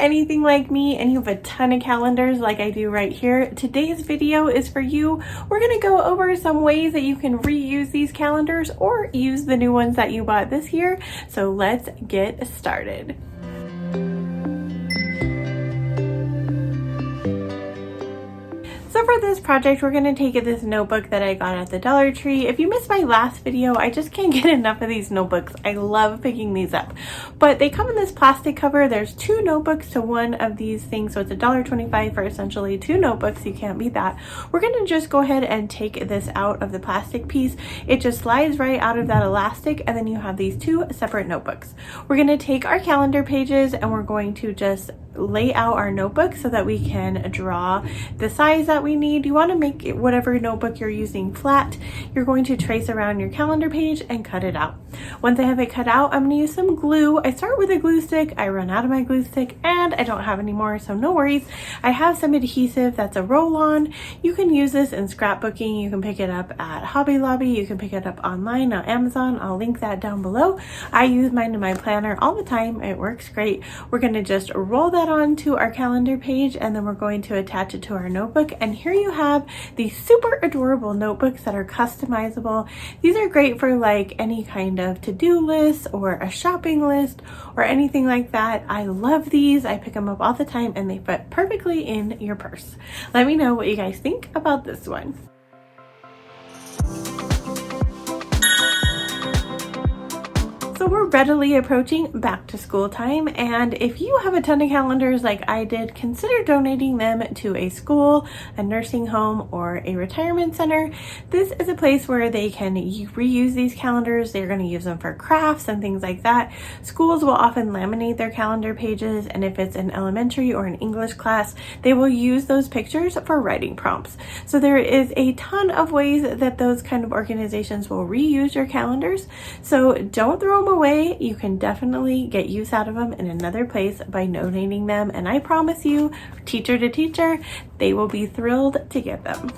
anything like me and you have a ton of calendars like I do right here, today's video is for you. We're going to go over some ways that you can reuse these calendars or use the new ones that you bought this year. So let's get started. So for this project, we're going to take this notebook that I got at the Dollar Tree. If you missed my last video, I just can't get enough of these notebooks. I love picking these up. But they come in this plastic cover. There's 2 notebooks to one of these things. So it's $1.25 for essentially 2 notebooks. You can't beat that. We're going to just go ahead and take this out of the plastic piece. It just slides right out of that elastic, and then you have these 2 separate notebooks. We're going to take our calendar pages and we're going to just lay out our notebook so that we can draw the size that we need. You want to make it, whatever notebook you're using, flat. You're going to trace around your calendar page and cut it out. Once I have it cut out, I'm going to use some glue. I start with a glue stick. I run out of my glue stick and I don't have any more, so no worries. I have some adhesive that's a roll-on. You can use this in scrapbooking. You can pick it up at Hobby Lobby. You can pick it up online on Amazon. I'll link that down below. I use mine in my planner all the time. It works great. We're going to just roll that onto our calendar page and then we're going to attach it to our notebook. And here you have these super adorable notebooks that are customizable. These are great for like any kind of to-do list or a shopping list or anything like that. I love these. I pick them up all the time and they fit perfectly in your purse. Let me know what you guys think about this one. So we're readily approaching back to school time, and if you have a ton of calendars like I did, consider donating them to a school, a nursing home, or a retirement center. This is a place where they can reuse these calendars. They're going to use them for crafts and things like that. Schools will often laminate their calendar pages, and if it's an elementary or an English class, they will use those pictures for writing prompts. So there is a ton of ways that those kind of organizations will reuse your calendars. So don't throw them away. You can definitely get use out of them in another place by donating them, and I promise you, teacher to teacher, they will be thrilled to get them.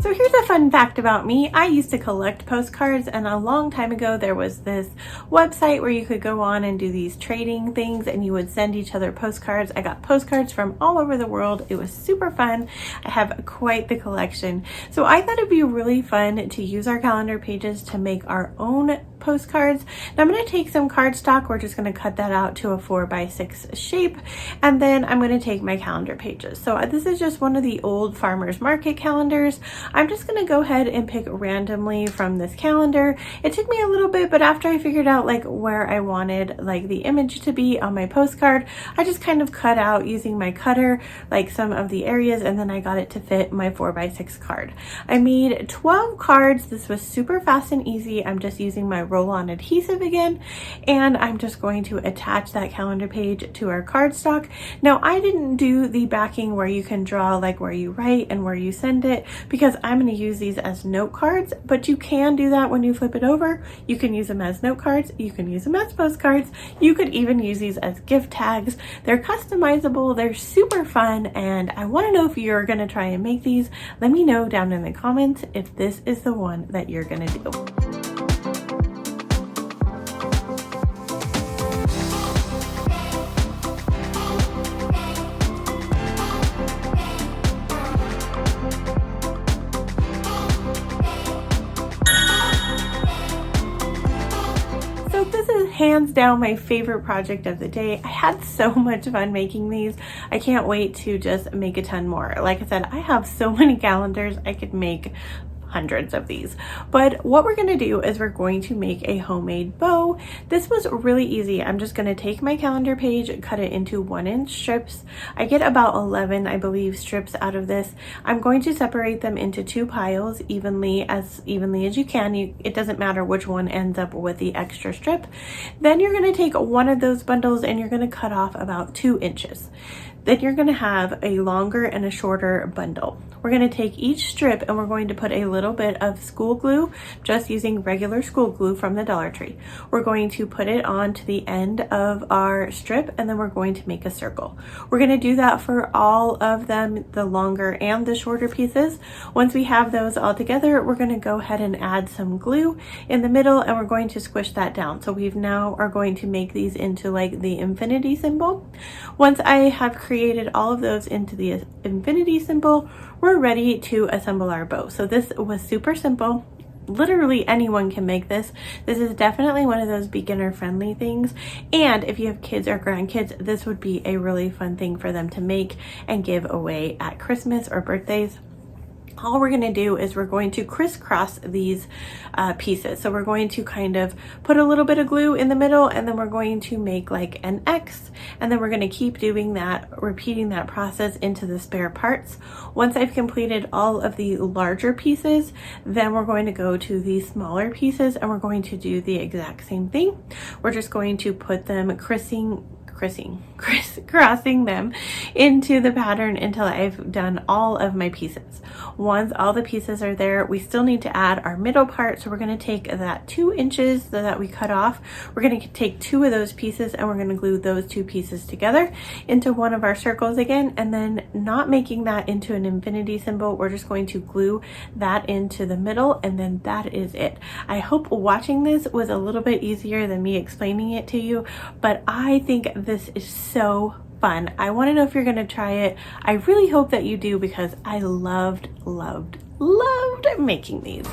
So here's a fun fact about me. I used to collect postcards, and a long time ago there was this website where you could go on and do these trading things and you would send each other postcards. I got postcards from all over the world. It was super fun. I have quite the collection. So I thought it'd be really fun to use our calendar pages to make our own postcards. Now I'm going to take some cardstock. We're just going to cut that out to a 4x6 shape, and then I'm going to take my calendar pages. So this is just one of the old farmers market calendars. I'm just going to go ahead and pick randomly from this calendar. It took me a little bit, but after I figured out like where I wanted like the image to be on my postcard, I just kind of cut out using my cutter like some of the areas, and then I got it to fit my 4x6 card. I made 12 cards. This was super fast and easy. I'm just using my roll-on adhesive again, and I'm just going to attach that calendar page to our cardstock. Now I didn't do the backing where you can draw like where you write and where you send it, because I'm going to use these as note cards, but you can do that when you flip it over. You can use them as note cards, you can use them as postcards, you could even use these as gift tags. They're customizable, they're super fun, and I want to know if you're going to try and make these. Let me know down in the comments if this is the one that you're going to do. This is hands down my favorite project of the day. I had so much fun making these. I can't wait to just make a ton more. Like I said, I have so many calendars. I could make hundreds of these. But what we're going to do is we're going to make a homemade bow. This was really easy. I'm just going to take my calendar page, cut it into 1-inch strips. I get about 11, I believe, strips out of this. I'm going to separate them into 2 piles evenly as you can. It doesn't matter which one ends up with the extra strip. Then you're going to take one of those bundles and you're going to cut off about 2 inches. then you're going to have a longer and a shorter bundle. We're going to take each strip and we're going to put a little bit of school glue, just using regular school glue from the Dollar Tree. We're going to put it on to the end of our strip and then we're going to make a circle. We're going to do that for all of them, the longer and the shorter pieces. Once we have those all together, we're going to go ahead and add some glue in the middle and we're going to squish that down. So we've now are going to make these into like the infinity symbol. Once I have created all of those into the infinity symbol, we're ready to assemble our bow. So this was super simple. Literally anyone can make this. This is definitely one of those beginner friendly things. And if you have kids or grandkids, this would be a really fun thing for them to make and give away at Christmas or birthdays. All we're going to do is we're going to crisscross these pieces. So we're going to kind of put a little bit of glue in the middle and then we're going to make like an X, and then we're going to keep doing that, repeating that process into the spare parts. Once I've completed all of the larger pieces, then we're going to go to the smaller pieces and we're going to do the exact same thing. We're just going to put them crisscrossing them into the pattern until I've done all of my pieces. Once all the pieces are there, we still need to add our middle part. So we're going to take that 2 inches that we cut off. We're going to take 2 of those pieces and we're going to glue those 2 pieces together into one of our circles again, and then not making that into an infinity symbol. We're just going to glue that into the middle, and then that is it. I hope watching this was a little bit easier than me explaining it to you, but I think this is so fun. I want to know if you're going to try it. I really hope that you do, because I loved making these.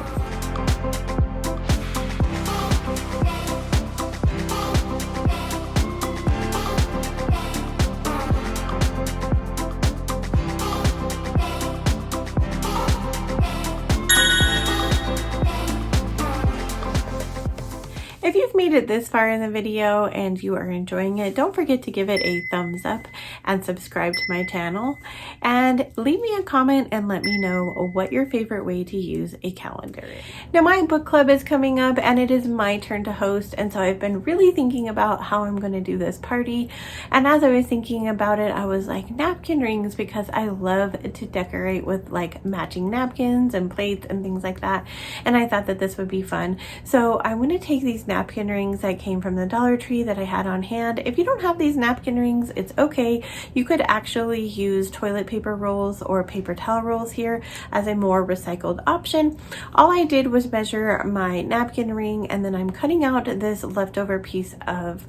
If you've made it this far in the video and you are enjoying it, don't forget to give it a thumbs up and subscribe to my channel, and leave me a comment and let me know what your favorite way to use a calendar is. Now my book club is coming up and it is my turn to host, and so I've been really thinking about how I'm going to do this party. And as I was thinking about it, I was like, napkin rings, because I love to decorate with like matching napkins and plates and things like that, and I thought that this would be fun. So I'm going to take these napkin rings that came from the Dollar Tree that I had on hand. If you don't have these napkin rings, it's okay. You could actually use toilet paper rolls or paper towel rolls here as a more recycled option. All I did was measure my napkin ring, and then I'm cutting out this leftover piece of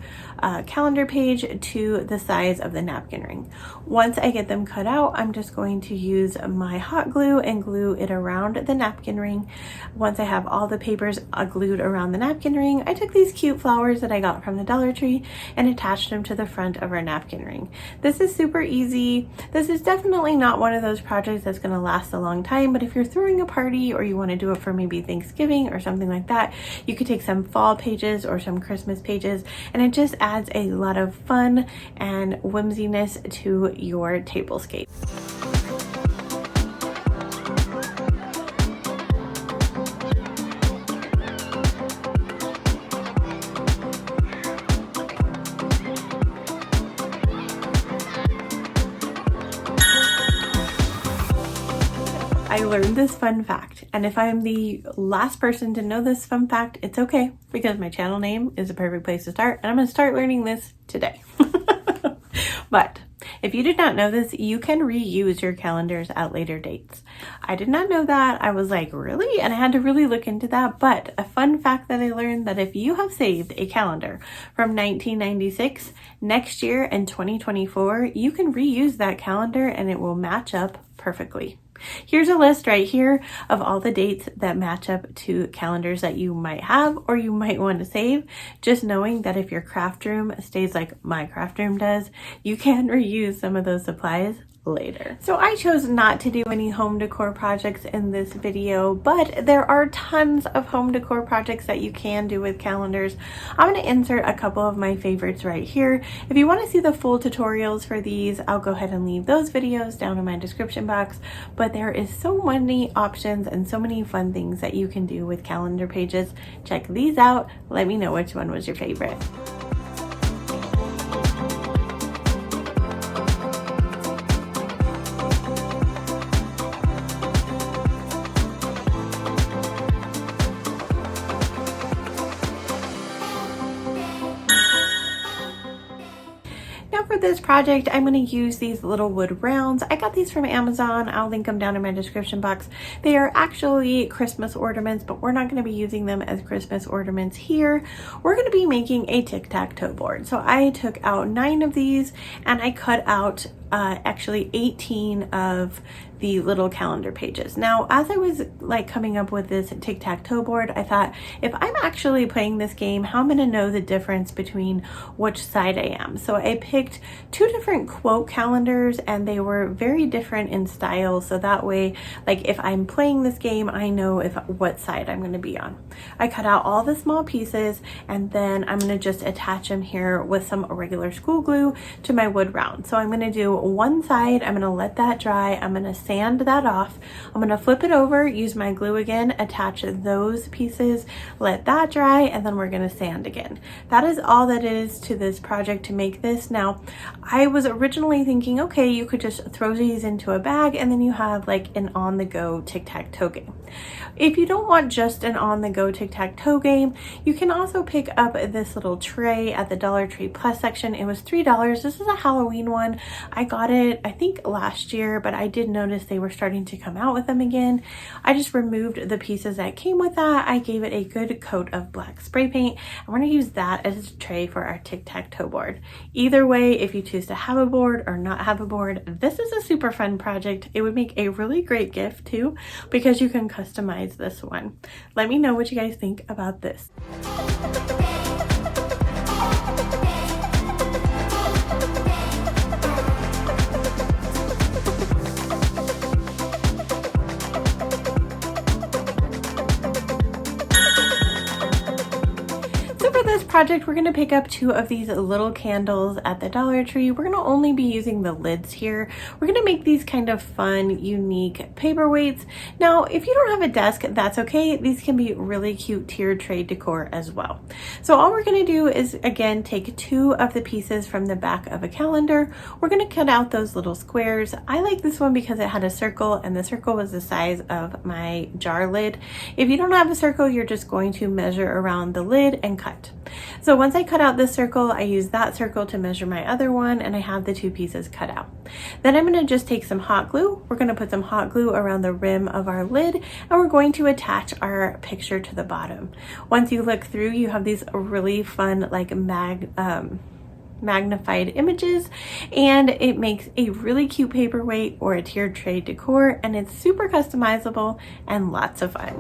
calendar page to the size of the napkin ring. Once I get them cut out, I'm just going to use my hot glue and glue it around the napkin ring. Once I have all the papers glued around the napkin ring, I took these cute flowers that I got from the Dollar Tree and attached them to the front of our napkin ring. This is super easy. This is definitely not one of those projects that's going to last a long time, but if you're throwing a party or you want to do it for maybe Thanksgiving or something like that, you could take some fall pages or some Christmas pages, and it just adds a lot of fun and whimsiness to your tablescape. I learned this fun fact, and if I'm the last person to know this fun fact, it's okay, because my channel name is a perfect place to start, and I'm going to start learning this today. But if you did not know this, you can reuse your calendars at later dates. I did not know that. I was like, really? And I had to really look into that. But a fun fact that I learned, that if you have saved a calendar from 1996, next year in 2024, you can reuse that calendar and it will match up perfectly. Here's a list right here of all the dates that match up to calendars that you might have or you might want to save. Just knowing that if your craft room stays like my craft room does, you can reuse some of those supplies later. So I chose not to do any home decor projects in this video, but there are tons of home decor projects that you can do with calendars. I'm going to insert a couple of my favorites right here. If you want to see the full tutorials for these, I'll go ahead and leave those videos down in my description box, but there is so many options and so many fun things that you can do with calendar pages. Check these out. Let me know which one was your favorite. for this project, I'm going to use these little wood rounds. I got these from Amazon. I'll link them down in my description box. They are actually Christmas ornaments, but we're not going to be using them as Christmas ornaments here. We're going to be making a tic-tac-toe board. So I took out 9 of these and I cut out actually 18 of the little calendar pages. Now, as I was like coming up with this tic-tac-toe board, I thought, if I'm actually playing this game, how am I going to know the difference between which side I am? So I picked 2 different quote calendars and they were very different in style. So that way, like if I'm playing this game, I know what side I'm going to be on. I cut out all the small pieces and then I'm going to just attach them here with some regular school glue to my wood round. So I'm going to do one side, I'm going to let that dry, I'm going to sand that off, I'm going to flip it over, use my glue again, attach those pieces, let that dry, and then we're going to sand again. That is all that is to this project to make this. Now, I was originally thinking, okay, you could just throw these into a bag and then you have like an on-the-go tic-tac-toe game. If you don't want just an on-the-go tic-tac-toe game, you can also pick up this little tray at the Dollar Tree Plus section. It was $3. This is a Halloween one. I got it, I think last year, but I did notice they were starting to come out with them again. I just removed the pieces that came with that. I gave it a good coat of black spray paint. And we're going to use that as a tray for our tic-tac-toe board. Either way, if you choose to have a board or not have a board, this is a super fun project. It would make a really great gift too, because you can customize this one. Let me know what you guys think about this. Project, we're going to pick up 2 of these little candles at the Dollar Tree. We're going to only be using the lids here. We're going to make these kind of fun, unique paperweights. Now, if you don't have a desk, that's okay. These can be really cute tiered tray decor as well. So all we're going to do is, again, take 2 of the pieces from the back of a calendar. We're going to cut out those little squares. I like this one because it had a circle and the circle was the size of my jar lid. If you don't have a circle, you're just going to measure around the lid and cut. So once I cut out this circle, I use that circle to measure my other one, and I have the 2 pieces cut out. Then I'm going to just take some hot glue. We're going to put some hot glue around the rim of our lid, and we're going to attach our picture to the bottom. Once you look through, you have these really fun like magnified images, and it makes a really cute paperweight or a tiered tray decor, and it's super customizable and lots of fun.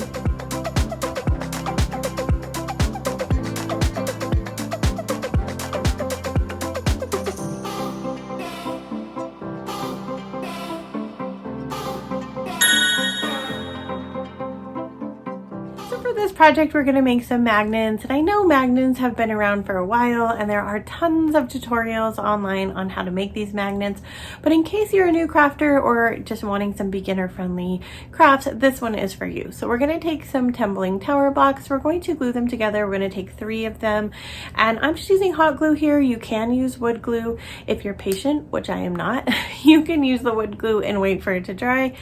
Project, we're going to make some magnets, and I know magnets have been around for a while and there are tons of tutorials online on how to make these magnets, but in case you're a new crafter or just wanting some beginner friendly crafts, this one is for you. So we're going to take some tumbling tower blocks, we're going to glue them together. We're going to take 3 of them, and I'm just using hot glue here. You can use wood glue if you're patient, which I am not. You can use the wood glue and wait for it to dry.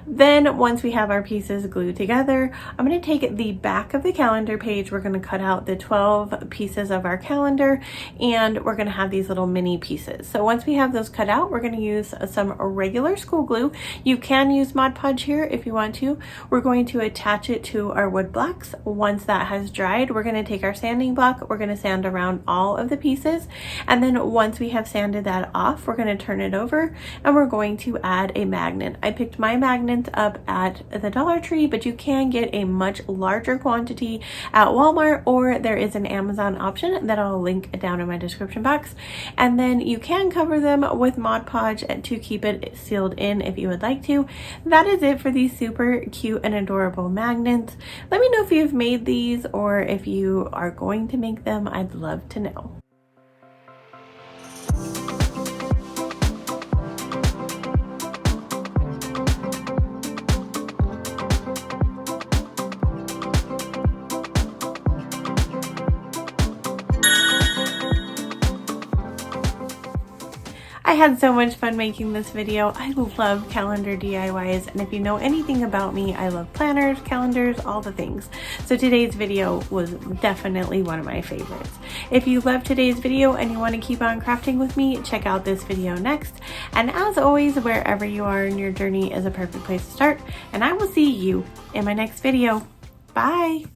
Then once we have our pieces glued together, I'm going to take the back of the calendar page. We're going to cut out the 12 pieces of our calendar, and we're going to have these little mini pieces. So once we have those cut out, we're going to use some regular school glue. You can use Mod Podge here if you want to. We're going to attach it to our wood blocks. Once that has dried, we're going to take our sanding block. We're going to sand around all of the pieces, and then once we have sanded that off, we're going to turn it over and we're going to add a magnet. I picked my magnet up at the Dollar Tree, but you can get a much larger quantity at Walmart, or there is an Amazon option that I'll link down in my description box. And then you can cover them with Mod Podge to keep it sealed in if you would like to. That is it for these super cute and adorable magnets. Let me know if you've made these or if you are going to make them. I'd love to know. I had so much fun making this video. I love calendar DIYs, and if you know anything about me, I love planners, calendars, all the things. So today's video was definitely one of my favorites. If you loved today's video and you want to keep on crafting with me, check out this video next. And as always, wherever you are in your journey is a perfect place to start. And I will see you in my next video. Bye!